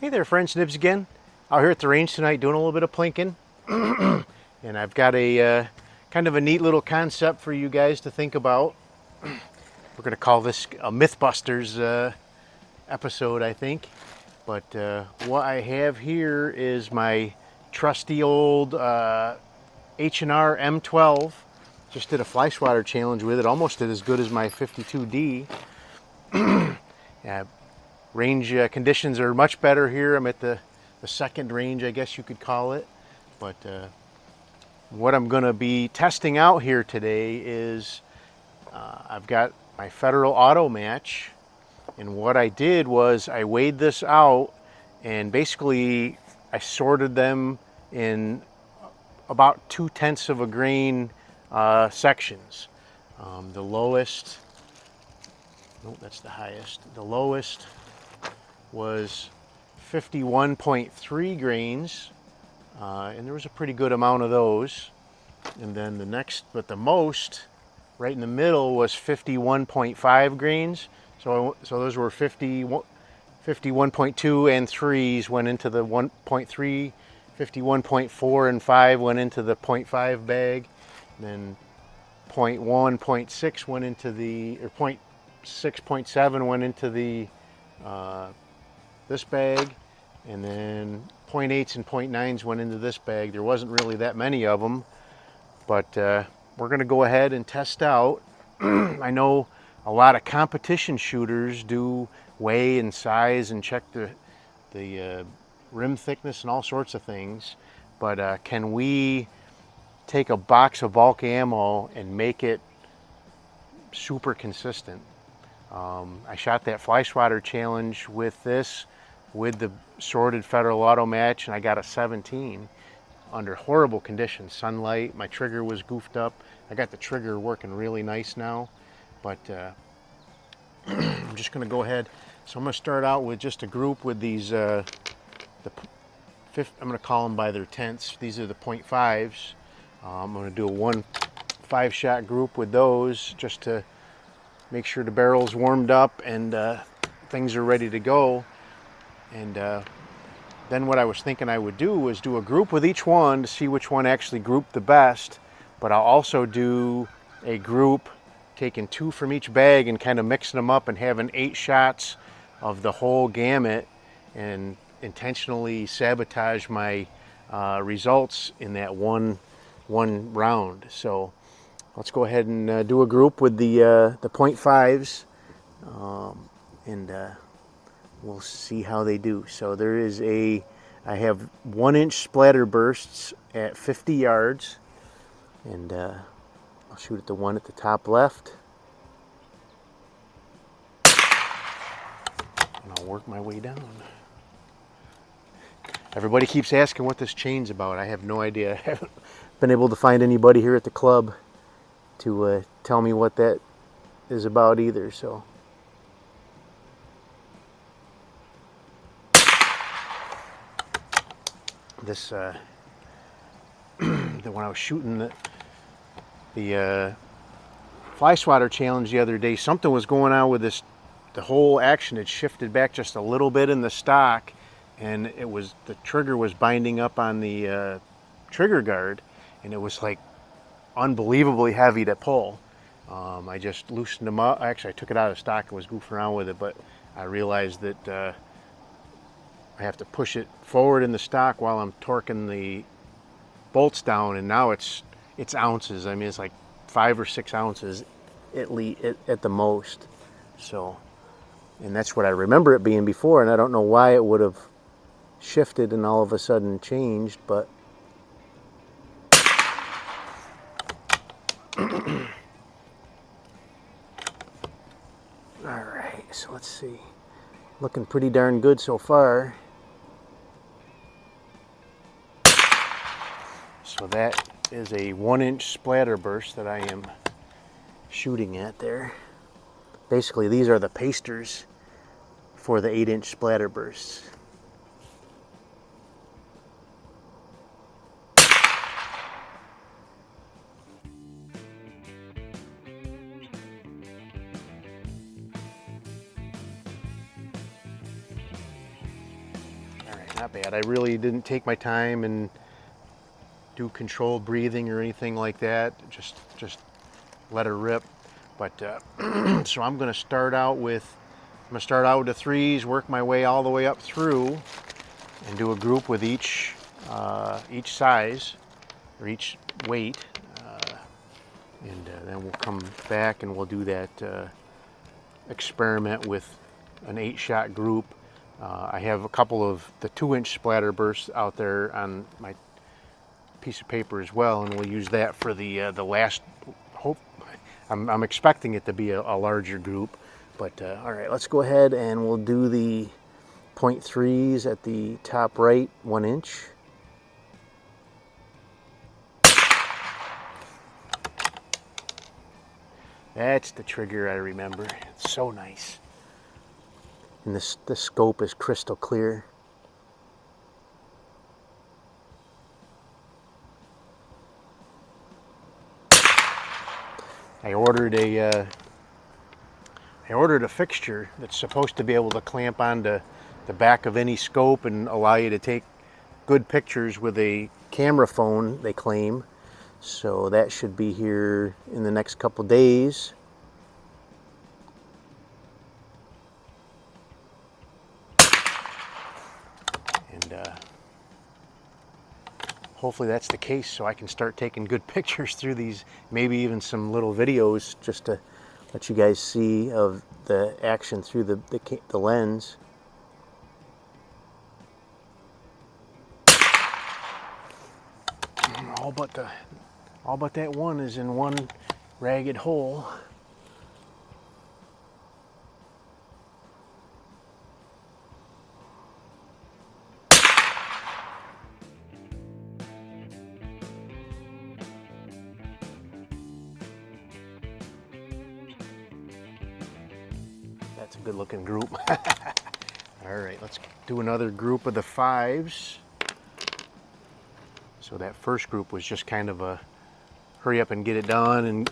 Hey there friends, Nibs again. Out here at the range tonight doing a little bit of plinking. And I've got a kind of a neat little concept for you guys to think about. We're going to call this a Mythbusters episode, I think. But what I have here is my trusty old H&R M12. Just did a fly swatter challenge with it. Almost did as good as my 52D. Range conditions are much better here. I'm at the second range, I guess you could call it. But what I'm going to be testing out here today is I've got my Federal auto match, and what I did was I weighed this out and basically I sorted them in about 0.2 of a grain sections. The lowest, no, that's the highest. The lowest was 51.3 grains, and there was a pretty good amount of those. And then the next, but the most, right in the middle, was 51.5 grains. So those were 51.2 and 3s went into the 1.3, 51.4 and 5 went into the 0.5 bag, and then 0.1, 0.6 went into the, or 0.6, 0.7 went into the this bag, and then 0.8s and 0.9s went into this bag. There wasn't really that many of them, but we're going to go ahead and test out. I know a lot of competition shooters do weigh and size and check the rim thickness and all sorts of things, but can we take a box of bulk ammo and make it super consistent? I shot that fly swatter challenge with this, with the sorted Federal auto match, and I got a 17 under horrible conditions, sunlight. My trigger was goofed up. I got the trigger working really nice now, but I'm just going to go ahead. So I'm going to start out with just a group with these. I'm going to call them by their tenths. These are the 0.5s. I'm going to do a 1 5-shot group with those just to make sure the barrel's warmed up and things are ready to go. And then what I was thinking I would do was do a group with each one to see which one actually grouped the best. But I'll also do a group taking 2 from each bag and kind of mixing them up and having 8 shots of the whole gamut, and intentionally sabotage my results in that one round. So let's go ahead and do a group with the 0.5s, and we'll see how they do. So there is I have 1-inch splatter bursts at 50 yards, and I'll shoot at the one at the top left, and I'll work my way down. Everybody keeps asking what this chain's about. I have no idea. I haven't been able to find anybody here at the club to tell me what that is about either. So this when I was shooting the fly swatter challenge the other day, something was going on with this. The whole action had shifted back just a little bit in the stock, and the trigger was binding up on the trigger guard, and it was like unbelievably heavy to pull. I just loosened them up. Actually, I took it out of stock and was goofing around with it, but I realized that I have to push it forward in the stock while I'm torquing the bolts down, and now it's ounces. I mean, it's like 5 or 6 ounces at the most. So, and that's what I remember it being before, and I don't know why it would have shifted and all of a sudden changed, but alright, so let's see. Looking pretty darn good so far. So that is a 1-inch splatter burst that I am shooting at there. Basically, these are the pasters for the 8-inch splatter bursts. not bad. I really didn't take my time and do controlled breathing or anything like that. Just let her rip. But so I'm going to start out with the 3s, work my way all the way up through, and do a group with each size or each weight, and then we'll come back and we'll do that experiment with an 8-shot group. I have a couple of the 2-inch splatter bursts out there on my piece of paper as well, and we'll use that for the last. I'm expecting it to be a larger group, but all right, let's go ahead and we'll do the 0.3s at the top right 1 inch. That's the trigger I remember. It's so nice. And the scope is crystal clear. I ordered a fixture that's supposed to be able to clamp onto the back of any scope and allow you to take good pictures with a camera phone, they claim. So that should be here in the next couple days. And hopefully that's the case, so I can start taking good pictures through these, maybe even some little videos just to let you guys see of the action through the lens. All but that one is in one ragged hole. That's a good looking group. All right, let's do another group of the 5s. So that first group was just kind of a hurry up and get it done and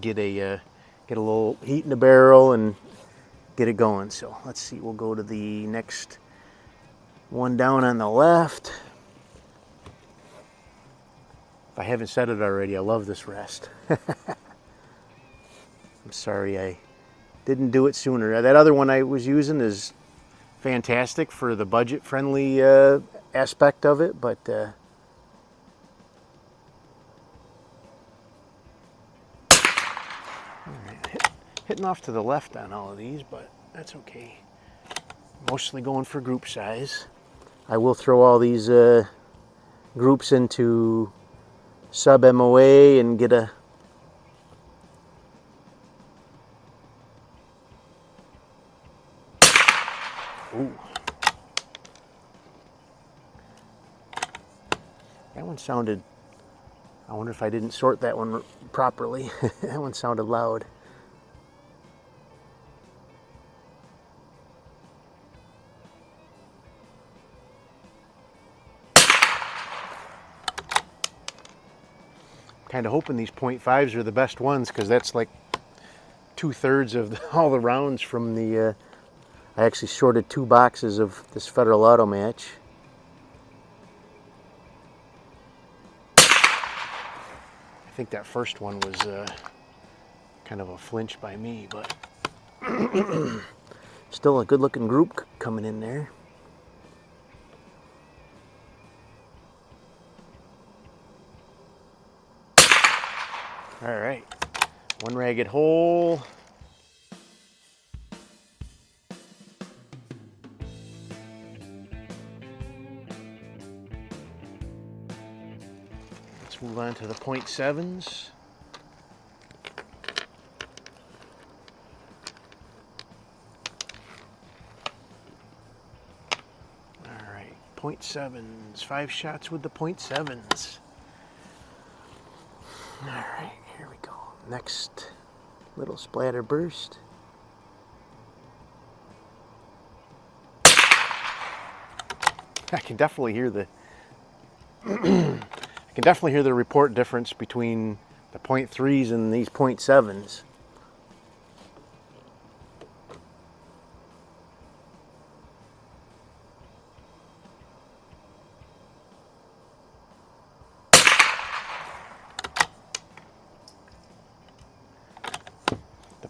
get a little heat in the barrel and get it going. So let's see, we'll go to the next one down on the left. If I haven't said it already, I love this rest. I'm sorry I didn't do it sooner. That other one I was using is fantastic for the budget-friendly aspect of it, but hitting off to the left on all of these, but that's okay. Mostly going for group size. I will throw all these groups into sub MOA and get a ooh. That one sounded, I wonder if I didn't sort that one properly. That one sounded loud. Kind of hoping these 0.5s are the best ones, because that's like 2/3 of all the rounds from the I actually sorted 2 boxes of this Federal Auto Match. I think that first one was kind of a flinch by me, but still a good looking group coming in there. All right, one ragged hole. Let's move on to the 0.7s. All right, 0.7s, 5 shots with the 0.7s. All right, here we go. Next little splatter burst. I can definitely hear the I can definitely hear the report difference between the 0.3s and these 0.7s.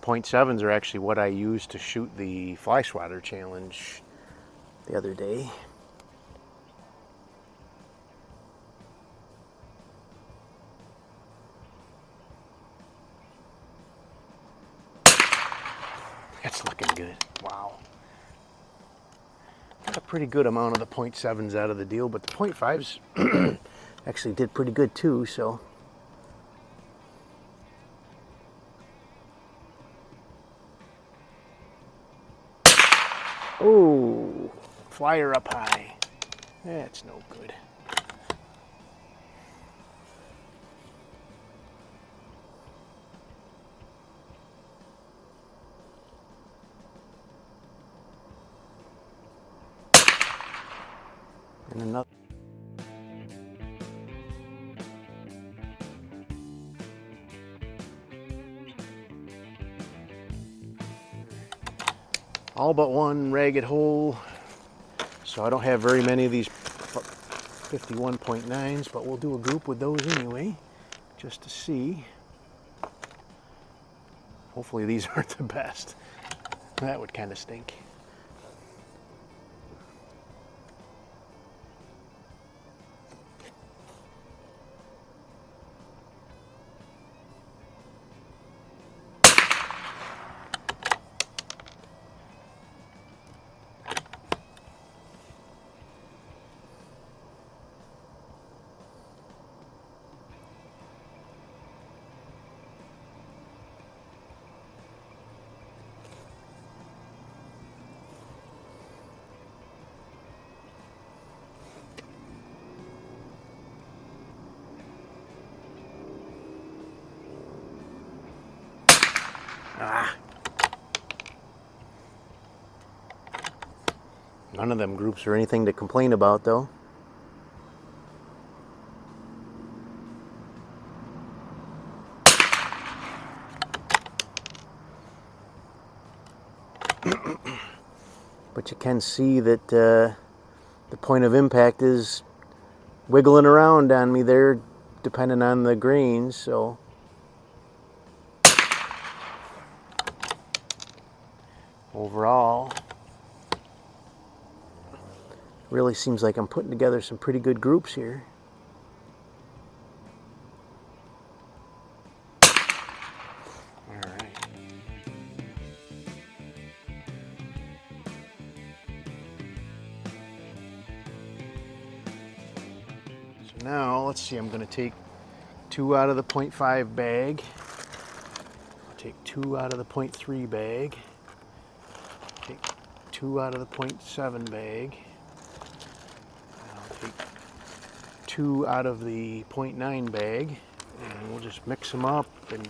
.7s are actually what I used to shoot the fly swatter challenge the other day. That's looking good. Wow. Got a pretty good amount of the .7s out of the deal, but the .5s actually did pretty good too, so. Oh, flyer up high. That's no good. And another. All but one ragged hole. So I don't have very many of these 51.9s, but we'll do a group with those anyway, just to see. Hopefully these aren't the best. That would kind of stink. Ah. None of them groups are anything to complain about, though. But you can see that the point of impact is wiggling around on me there, depending on the grains, so. Overall, really seems like I'm putting together some pretty good groups here. All right. So now, let's see, I'm going to take 2 out of the .5 bag. I'll take 2 out of the .3 bag. Take 2 out of the .7 bag. I'll take 2 out of the .9 bag, and we'll just mix them up, and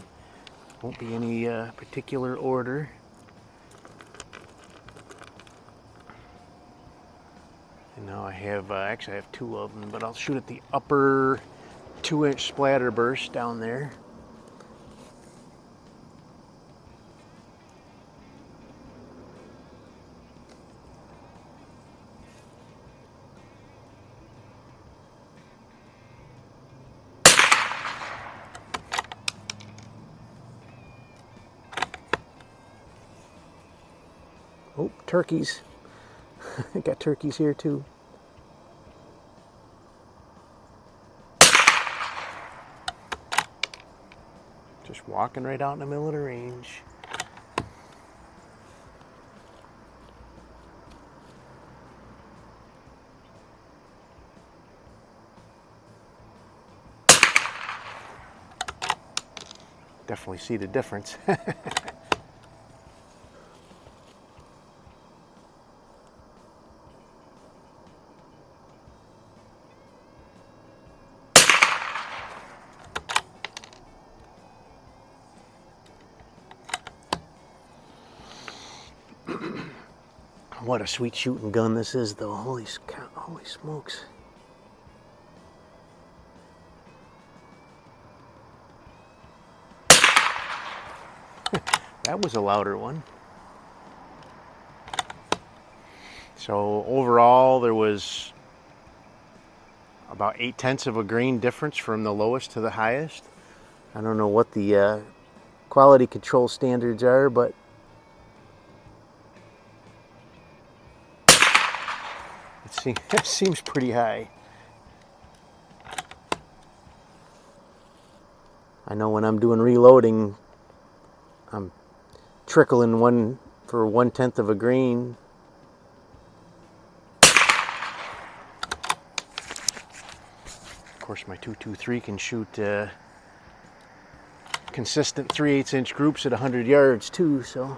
won't be any particular order. And now I have, actually I have 2 of them, but I'll shoot at the upper 2-inch splatter burst down there. Oh, turkeys. I got turkeys here too. Just walking right out in the middle of the range. Definitely see the difference. What a sweet shooting gun this is, though. Holy smokes. That was a louder one. So overall, there was about 0.8 of a grain difference from the lowest to the highest. I don't know what the quality control standards are, but it seems pretty high. I know when I'm doing reloading, I'm trickling one for 1/10 of a grain. Of course, my 223 can shoot consistent 3/8 inch groups at 100 yards too, so.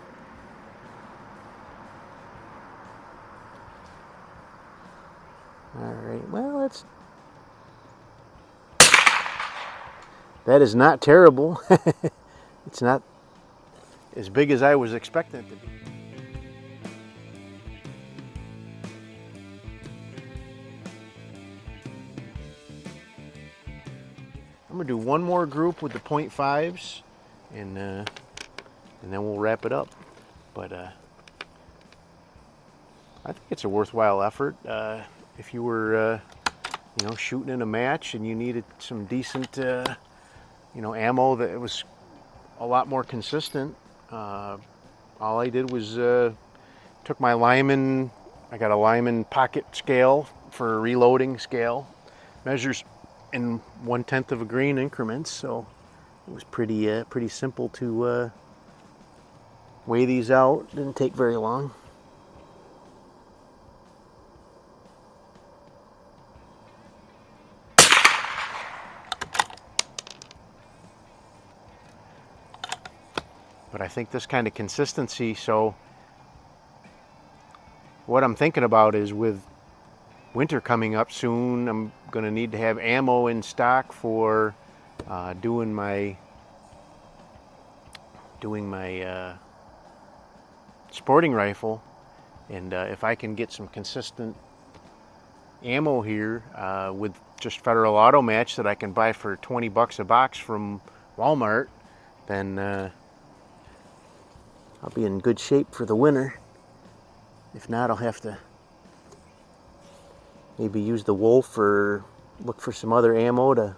All right, well, that is not terrible. It's not as big as I was expecting it to be. I'm gonna do one more group with the .5s, and then we'll wrap it up. But I think it's a worthwhile effort. If you were, shooting in a match and you needed some decent, ammo that was a lot more consistent, all I did was took my Lyman. I got a Lyman pocket scale for a reloading scale, measures in 1/10 of a grain increments, so it was pretty simple to weigh these out. Didn't take very long. But I think this kind of consistency, so what I'm thinking about is with winter coming up soon, I'm going to need to have ammo in stock for doing my sporting rifle, and if I can get some consistent ammo here with just Federal Auto Match that I can buy for 20 bucks a box from Walmart, then I'll be in good shape for the winter. If not, I'll have to maybe use the Wolf or look for some other ammo to.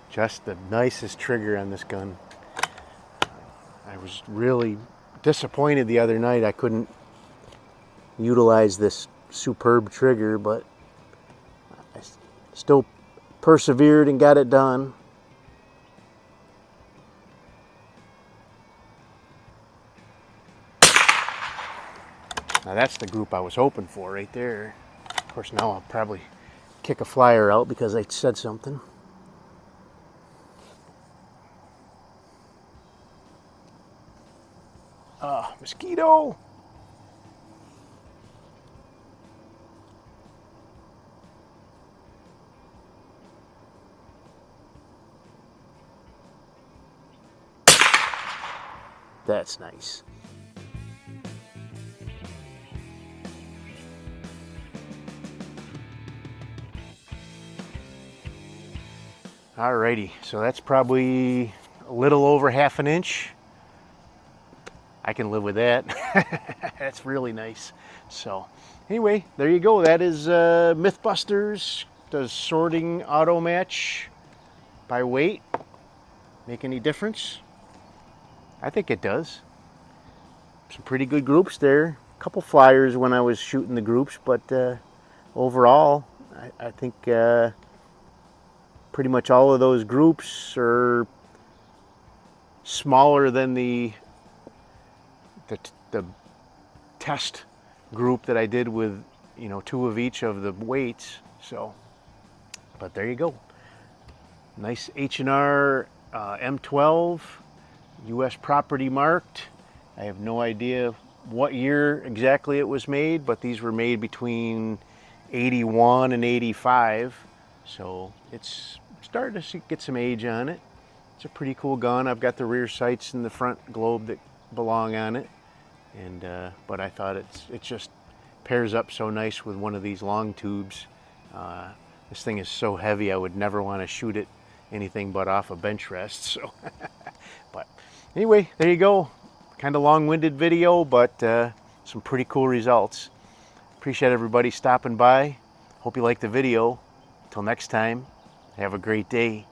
Just the nicest trigger on this gun. I was really disappointed the other night I couldn't utilize this superb trigger, but I still persevered and got it done. Now that's the group I was hoping for right there. Of course, now I'll probably kick a flyer out because I said something. Mosquito! That's nice. Alrighty, so that's probably a little over 1/2 inch. I can live with that. That's really nice. So anyway, there you go. That is Mythbusters. Does sorting auto match by weight make any difference? I think it does. Some pretty good groups there. A couple flyers when I was shooting the groups, but overall, I think pretty much all of those groups are smaller than the test group that I did with 2 of each of the weights. So, but there you go. Nice H&R M12, U.S. property marked. I have no idea what year exactly it was made, but these were made between 81 and 85. So it's starting to get some age on it. It's a pretty cool gun. I've got the rear sights and the front globe that belong on it. And but I thought it's just pairs up so nice with one of these long tubes. This thing is so heavy, I would never want to shoot it anything but off a bench rest. So, but anyway, there you go. Kind of long-winded video, but some pretty cool results. Appreciate everybody stopping by. Hope you liked the video. Until next time, have a great day.